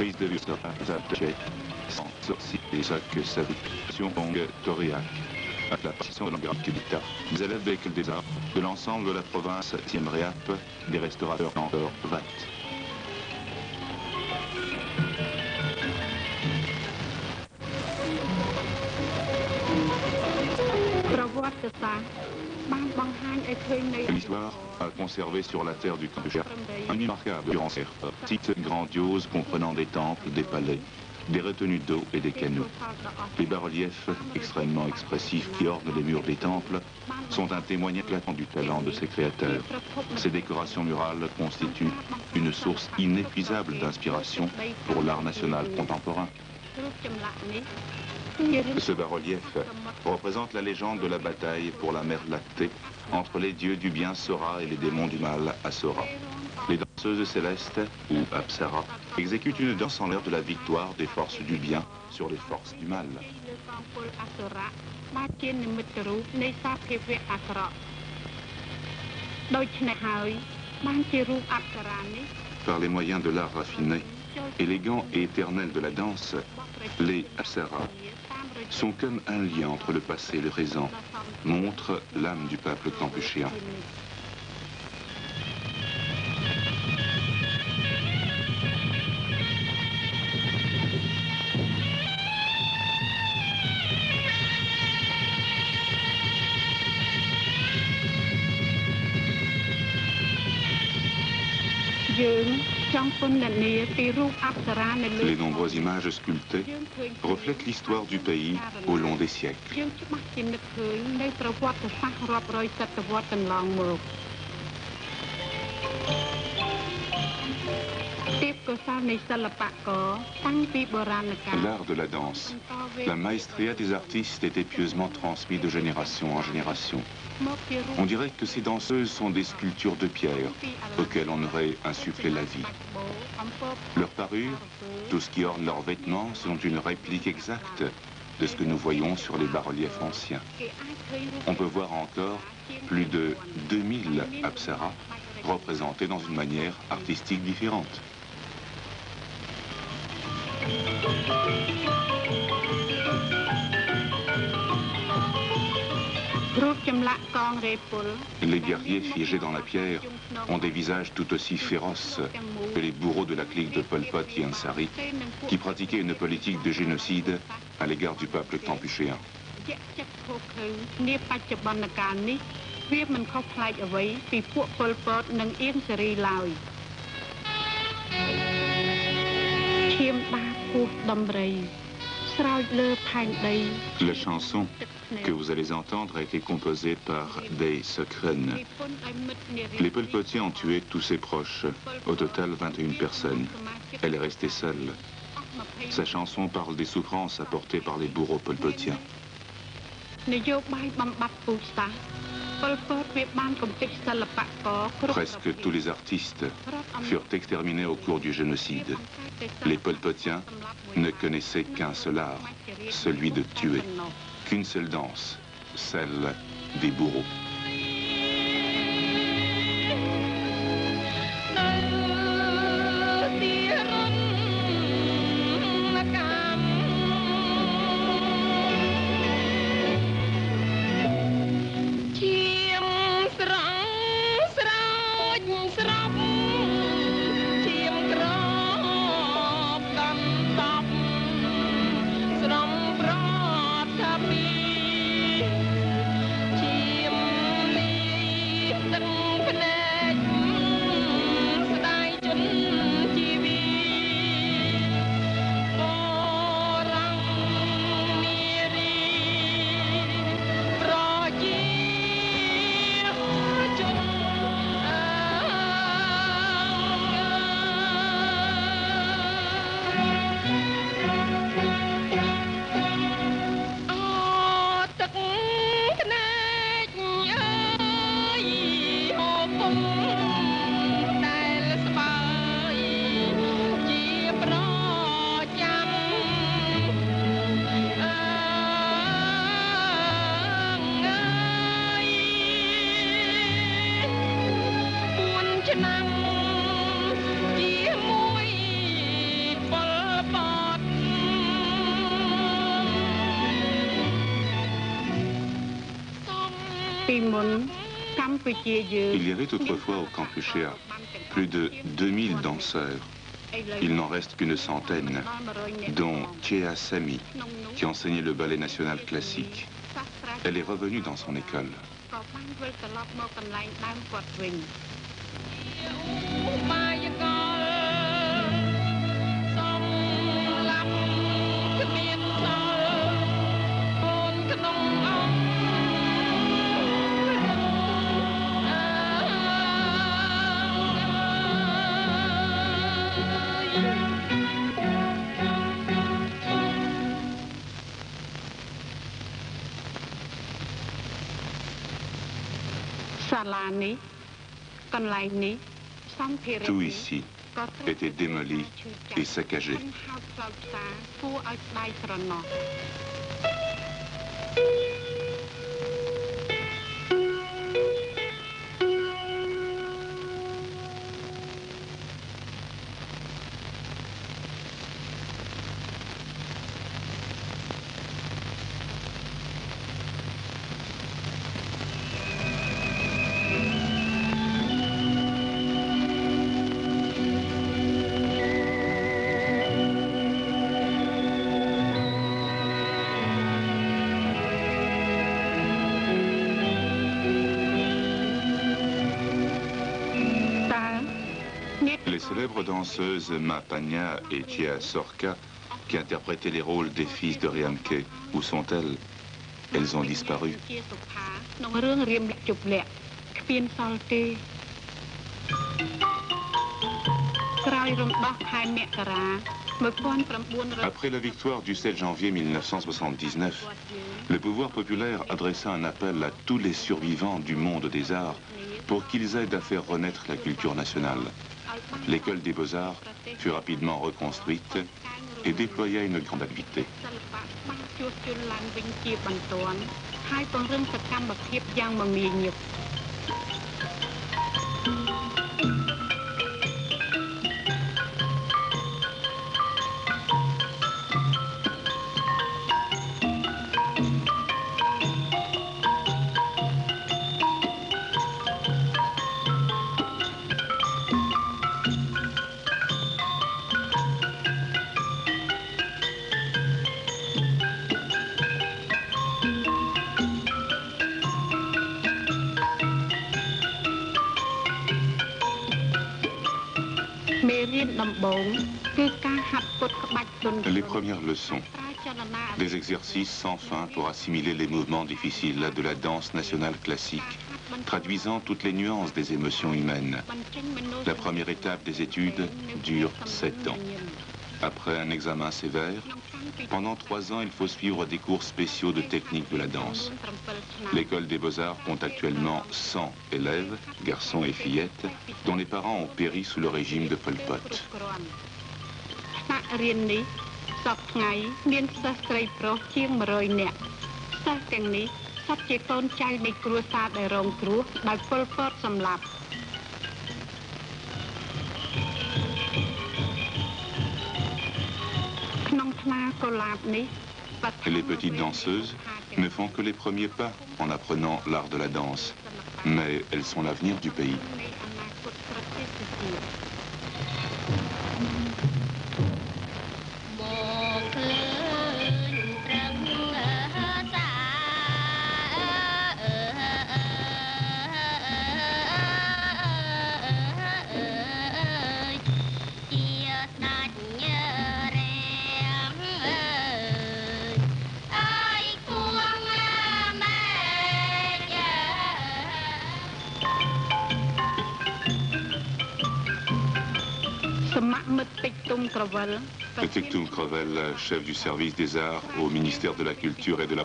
prise de vue sans sorcier et ça que sa vision longue Toriac. À la partition de l'Angleterre d'État, des élèves véhicules des arts de l'ensemble de la province Siem Reap, des restaurateurs en VAT. L'histoire a conservé sur la terre du Cambodge un remarquable site grandiose comprenant des temples, des palais, des retenues d'eau et des canaux. Les bas-reliefs extrêmement expressifs qui ornent les murs des temples sont un témoignage éclatant du talent de ses créateurs. Ces décorations murales constituent une source inépuisable d'inspiration pour l'art national contemporain. Ce bas-relief représente la légende de la bataille pour la mer Lactée entre les dieux du bien Sora et les démons du mal Asura. Les danseuses célestes, ou Apsara, exécutent une danse en l'air de la victoire des forces du bien sur les forces du mal. Par les moyens de l'art raffiné, élégant et éternel de la danse, les Apsara sont comme un lien entre le passé et le présent, montrent l'âme du peuple kampuchéen. Les nombreuses images sculptées reflètent l'histoire du pays au long des siècles. L'art de la danse, la maestria des artistes était pieusement transmis de génération en génération. On dirait que ces danseuses sont des sculptures de pierre auxquelles on aurait insufflé la vie. Leur parure, tout ce qui orne leurs vêtements sont une réplique exacte de ce que nous voyons sur les bas-reliefs anciens. On peut voir encore plus de 2000 Apsara représentés dans une manière artistique différente. Les guerriers figés dans la pierre ont des visages tout aussi féroces que les bourreaux de la clique de Pol Pot et Ansari qui pratiquaient une politique de génocide à l'égard du peuple kampuchéen. La chanson que vous allez entendre a été composée par Day Sokren. Les Pol Potiens ont tué tous ses proches, au total 21 personnes. Elle est restée seule. Sa chanson parle des souffrances apportées par les bourreaux Pol Potiens. Presque tous les artistes furent exterminés au cours du génocide. Les Pol Potiens ne connaissaient qu'un seul art, celui de tuer. Qu'une seule danse, celle des bourreaux. Il y avait autrefois au Kampuchea plus de 2000 danseurs. Il n'en reste qu'une centaine, dont Thea Sami, qui enseignait le ballet national classique. Elle est revenue dans son école. Tout ici était démoli et saccagé. Les célèbres danseuses Ma Panya et Thea Sorka, qui interprétaient les rôles des fils de Riamke, où sont-elles? Elles ont disparu. Après la victoire du 7 janvier 1979, le pouvoir populaire adressa un appel à tous les survivants du monde des arts pour qu'ils aident à faire renaître la culture nationale. L'école des beaux-arts fut rapidement reconstruite et déploya une grande activité. Les premières leçons, des exercices sans fin pour assimiler les mouvements difficiles de la danse nationale classique, traduisant toutes les nuances des émotions humaines. La première étape des études dure 7 ans. Après un examen sévère, pendant 3 ans, il faut suivre des cours spéciaux de technique de la danse. L'école des beaux-arts compte actuellement 100 élèves, garçons et fillettes, dont les parents ont péri sous le régime de Pol Pot. Les petites danseuses ne font que les premiers pas en apprenant l'art de la danse, mais elles sont l'avenir du pays. Tektum Crevel, chef du service des arts au ministère de la Culture et de la